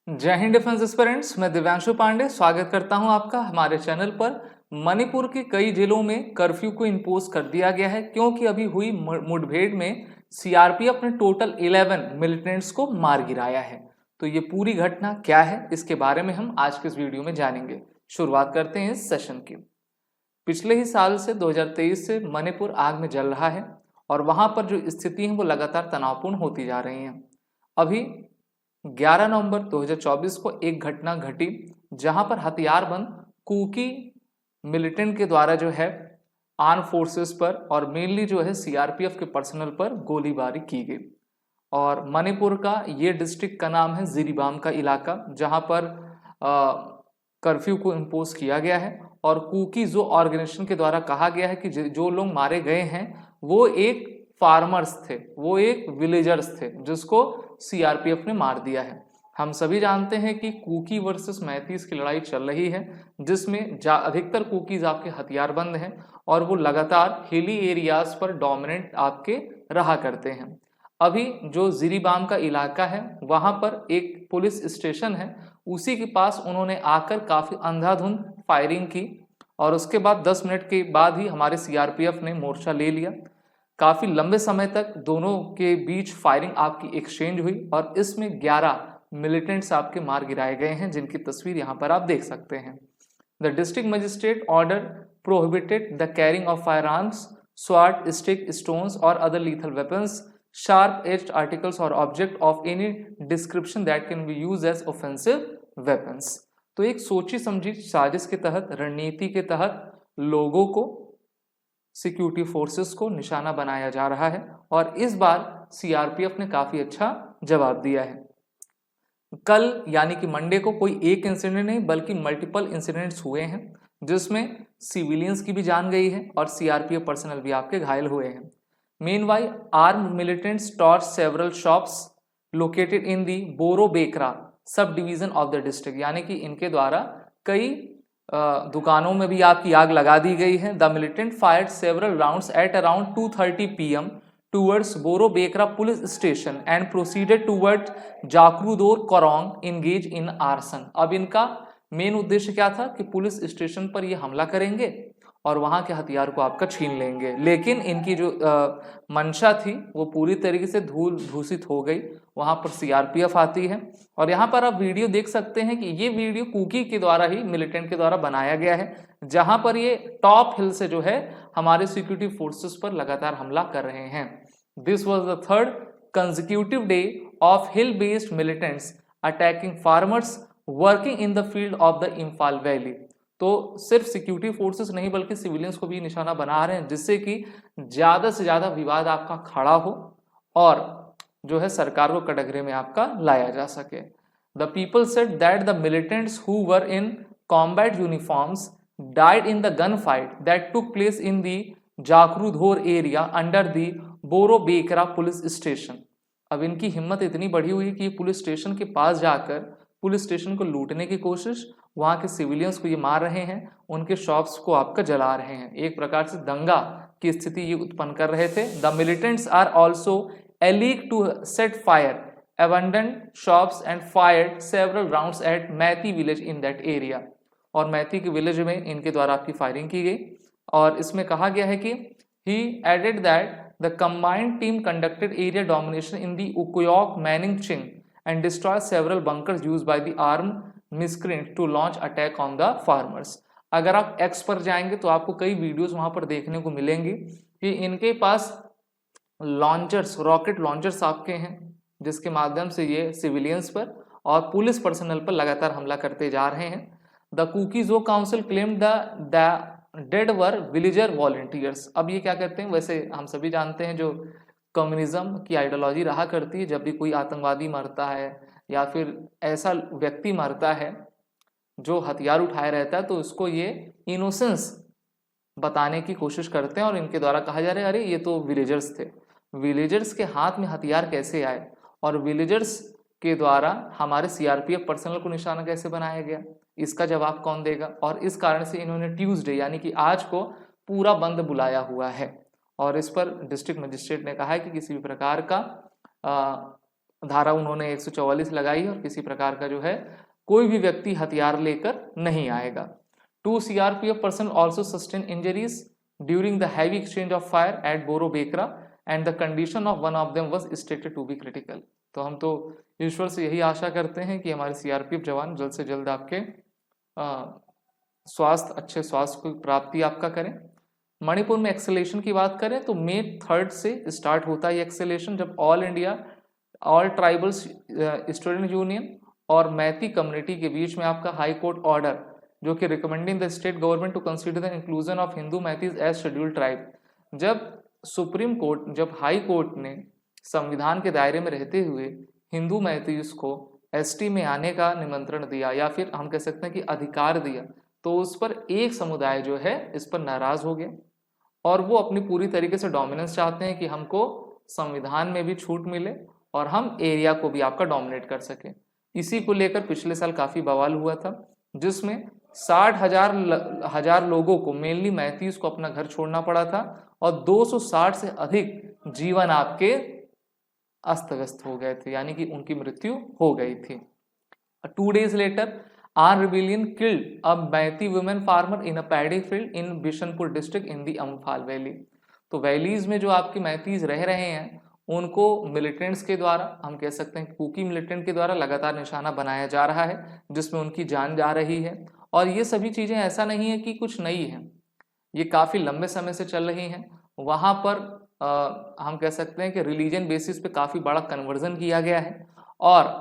जय Hind defence aspirants. मैं दिव्यांशु पांडे स्वागत करता हूं आपका हमारे चैनल पर। मणिपुर के कई जिलों में कर्फ्यू को इम्पोज कर दिया गया है क्योंकि अभी हुई मुठभेड़ में सीआरपीएफ ने टोटल 11 मिलिटेंट्स को मार गिराया है। तो ये पूरी घटना क्या है, इसके बारे में हम आज के इस वीडियो में जानेंगे। शुरुआत करते हैं इस सेशन की। पिछले ही साल से 2023 से मणिपुर आग में जल रहा है और वहां पर जो स्थिति है वो लगातार तनावपूर्ण होती जा रही है। अभी 11 नवंबर 2024 को एक घटना घटी जहां पर हथियारबंद कुकी मिलिटेंट के द्वारा जो है आर्म फोर्सेस पर और मेनली जो है सीआरपीएफ के पर्सनल पर गोलीबारी की गई। और मणिपुर का ये डिस्ट्रिक्ट का नाम है जिरीबाम का इलाका, जहां पर कर्फ्यू को इम्पोज किया गया है। और कुकी जो ऑर्गेनाइजेशन के द्वारा कहा गया है कि जो लोग मारे गए हैं वो एक फार्मर्स थे, वो एक विलेजर्स थे जिसको सीआरपीएफ ने मार दिया है। हम सभी जानते हैं कि कुकी वर्सेस मैतीस की लड़ाई चल रही है जिसमें अधिकतर कुकीज आपके हथियारबंद हैं और वो लगातार हिली एरियाज पर डोमिनेंट आपके रहा करते हैं। अभी जो जिरीबाम का इलाका है वहां पर एक पुलिस स्टेशन है, उसी के पास उन्होंने आकर काफी अंधाधुंध फायरिंग की और उसके बाद 10 मिनट के बाद ही हमारे सीआरपीएफ ने मोर्चा ले लिया। काफी लंबे समय तक दोनों के बीच फायरिंग आपकी एक्सचेंज हुई और इसमें 11 मिलिटेंट्स आपके मार गिराए गए हैं, जिनकी तस्वीर यहाँ पर आप देख सकते हैं। The district magistrate order prohibited the carrying of firearms, sword, stick, stones और other lethal weapons, sharp edged articles or object of any description that can be used as offensive weapons। तो एक सोची समझी साजिश के तहत, रणनीति के तहत लोगों को, सिक्योरिटी फोर्सेस को निशाना बनाया जा रहा है और इस बार सीआरपीएफ ने काफी अच्छा जवाब दिया है। कल यानी कि मंडे को कोई एक इंसिडेंट नहीं बल्कि मल्टीपल इंसिडेंट्स हुए हैं जिसमें सिविलियंस की भी जान गई है और सीआरपीएफ पर्सनल भी आपके घायल हुए हैं। Meanwhile, armed militants torched several shops located in the Borobekra sub-division of the district। यानी कि इनके द्वारा कई दुकानों में भी आपकी आग लगा दी गई है। The militant fired several rounds at around 2:30 PM towards Borobekra police station and proceeded towards Jakrudor Korong engaged in arson। अब इनका मेन उद्देश्य क्या था कि पुलिस स्टेशन पर ये हमला करेंगे और वहां के हथियार को आपका छीन लेंगे, लेकिन इनकी जो मंशा थी वो पूरी तरीके से धूल धूसित हो गई। वहां पर सीआरपीएफ आती है और यहाँ पर आप वीडियो देख सकते हैं कि ये वीडियो कुकी के द्वारा ही, मिलिटेंट के द्वारा बनाया गया है, जहां पर ये टॉप हिल से जो है हमारे सिक्योरिटी फोर्सेस पर लगातार हमला कर रहे हैं। This was the third consecutive day of hill based militants attacking farmers working in the field of the Imphal valley. तो सिर्फ सिक्योरिटी फोर्सेस नहीं बल्कि सिविलियंस को भी निशाना बना रहे हैं जिससे कि ज्यादा से ज्यादा विवाद आपका खड़ा हो और जो है सरकार को कटघरे में आपका लाया जा सके। The people said that the militants who were in combat uniforms died in the gunfight that took place in the Jakuradhor area under the Borobekra police station. अब इनकी हिम्मत इतनी बढ़ी हुई कि पुलिस स्टेशन के पास जाकर पुलिस स्टेशन को लूटने की कोशिश, वहां के सिविलियंस को ये मार रहे हैं, उनके शॉप्स को आपका जला रहे हैं। एक प्रकार से दंगा की स्थिति ये उत्पन्न कर रहे थे। The militants are also allege to set fire abandoned shops and fired several rounds at Meitei village in that area. और मैती के विलेज में इनके द्वारा आपकी फायरिंग की गई और इसमें कहा गया है कि he added that the combined team conducted area domination in the उकोयॉक मैनिंग चिंग and destroy several bunkers used by the armed miscreants to launch attack on the farmers। अगर आप एक्स पर जाएंगे तो आपको कई वीडियोस वहां पर देखने को मिलेंगे कि इनके पास लॉन्चर्स, रॉकेट लॉन्चर्स आपके हैं जिसके माध्यम से ये सिविलियंस पर और पुलिस पर्सनल पर लगातार हमला करते जा रहे हैं। The Kuki Zo council claimed the dead were villager volunteers. अब ये क्या कहते हैं, वैसे हम सभी जानते हैं जो कम्युनिज्म की आइडियोलॉजी रहा करती है, जब भी कोई आतंकवादी मरता है या फिर ऐसा व्यक्ति मरता है जो हथियार उठाए रहता है तो उसको ये इनोसेंस बताने की कोशिश करते हैं और इनके द्वारा कहा जा रहा है अरे ये तो विलेजर्स थे। विलेजर्स के हाथ में हथियार कैसे आए और विलेजर्स के द्वारा हमारे सीआरपीएफ पर्सनल को निशाना कैसे बनाया गया, इसका जवाब कौन देगा। और इस कारण से इन्होंने ट्यूसडे यानी कि आज को पूरा बंद बुलाया हुआ है और इस पर डिस्ट्रिक्ट मजिस्ट्रेट ने कहा है कि किसी भी प्रकार का धारा उन्होंने 144 लगाई है और किसी प्रकार का जो है कोई भी व्यक्ति हथियार लेकर नहीं आएगा। 2 CRPF person also sustain injuries during the heavy exchange of fire at Borobekra and the condition of one of them was stated to be critical. तो हम तो ईश्वर से यही आशा करते हैं कि हमारे CRPF जवान जल्द से जल्द आपके अच्छे स्वास्थ्य की प्राप्ति आपका करें। मणिपुर में एक्सेलेशन की बात करें तो May 3 से स्टार्ट होता है एक्सेलेशन, जब all India all tribal student union और मैती कम्युनिटी के बीच में आपका हाई कोर्ट ऑर्डर जो कि recommending the state government to consider the inclusion of Hindu Meiteis as scheduled tribe, जब सुप्रीम कोर्ट, जब हाई कोर्ट ने संविधान के दायरे में रहते हुए हिंदू मैथीज को ST में आने का निमंत्रण दिया या फिर हम कह सकते हैं कि अधिकार दिया, तो उस पर एक समुदाय जो है इस पर नाराज हो गया और वो अपनी पूरी तरीके से डोमिनेंस चाहते हैं कि हमको संविधान में भी छूट मिले और हम एरिया को भी आपका डोमिनेट कर सके। इसी को लेकर पिछले साल काफी बवाल हुआ था, जिसमें 60,000 लोगों को, मेनली मैथीज को अपना घर छोड़ना पड़ा था और 260 से अधिक जीवन आपके अस्त व्यस्त हो गए थे, यानी कि उनकी मृत्यु हो गई थी। 2 days later, armed rebellion killed a Meitei women farmer in a paddy field in Bishnupur district in the Imphal valley. तो वैलीज में जो आपके मैतीज रह रहे हैं उनको मिलिटेंट्स के द्वारा, हम कह सकते हैं कुकी मिलिटेंट के द्वारा लगातार निशाना बनाया जा रहा है, जिसमें उनकी जान जा रही है। और ये सभी चीजें ऐसा नहीं है कि कुछ नई है, ये काफी लंबे समय से चल रही हैं। वहां पर हम कह सकते हैं कि रिलीजन बेसिस पे काफी बड़ा कन्वर्जन किया गया है और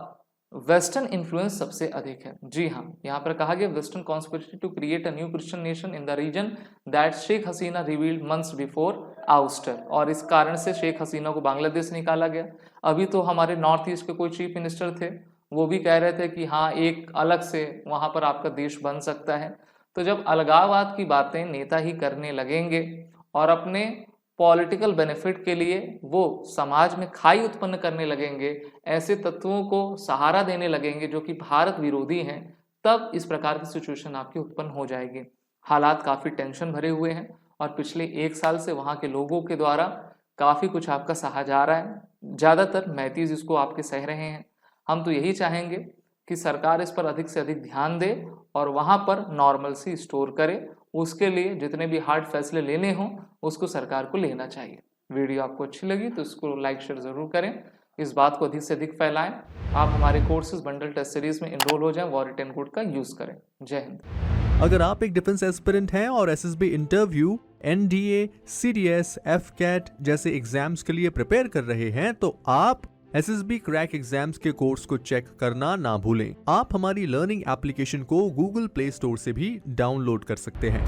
वेस्टर्न इन्फ्लुएंस सबसे अधिक है। जी हाँ, यहाँ पर कहा गया western conspiracy to create a new Christian nation in the region that Sheikh Hasina revealed months before ouster, और इस कारण से शेख हसीना को बांग्लादेश निकाला गया। अभी तो हमारे नॉर्थ ईस्ट के कोई चीफ मिनिस्टर थे, वो भी कह रहे थे कि हाँ एक अलग से वहां पर आपका देश बन सकता है। तो जब अलगाववाद की बातें नेता ही करने लगेंगे और अपने पॉलिटिकल बेनिफिट के लिए वो समाज में खाई उत्पन्न करने लगेंगे, ऐसे तत्वों को सहारा देने लगेंगे जो कि भारत विरोधी हैं, तब इस प्रकार की सिचुएशन आपकी उत्पन्न हो जाएगी। हालात काफ़ी टेंशन भरे हुए हैं और पिछले 1 साल से वहाँ के लोगों के द्वारा काफ़ी कुछ आपका सहा जा रहा है। ज़्यादातर मैतीज इसको आपके सह रहे हैं। हम तो यही चाहेंगे कि सरकार इस पर अधिक से अधिक ध्यान दे और वहाँ पर नॉर्मलसी स्टोर करे। उसके लिए जितने भी हार्ड फैसले लेने हों उसको सरकार को लेना चाहिए। वीडियो आपको अच्छी लगी तो इसको लाइक शेयर ज़रूर करें, इस बात को अधिक से अधिक फैलाएं। आप हमारे कोर्सेज बंडल टेस्ट सीरीज में एनरोल हो जाएं, वॉर रिटन कोड का यूज़ करें। जय हिंद। अगर आप एक डिफेंस एस्पिरेंट हैं और SSB interview, NDA, CDS, FCAT जैसे एग्जाम्स के लिए प्रिपेयर कर रहे हैं तो आप SSB क्रैक एग्जाम्स के कोर्स को चेक करना ना भूलें। आप हमारी लर्निंग एप्लीकेशन को Google प्ले स्टोर से भी डाउनलोड कर सकते हैं।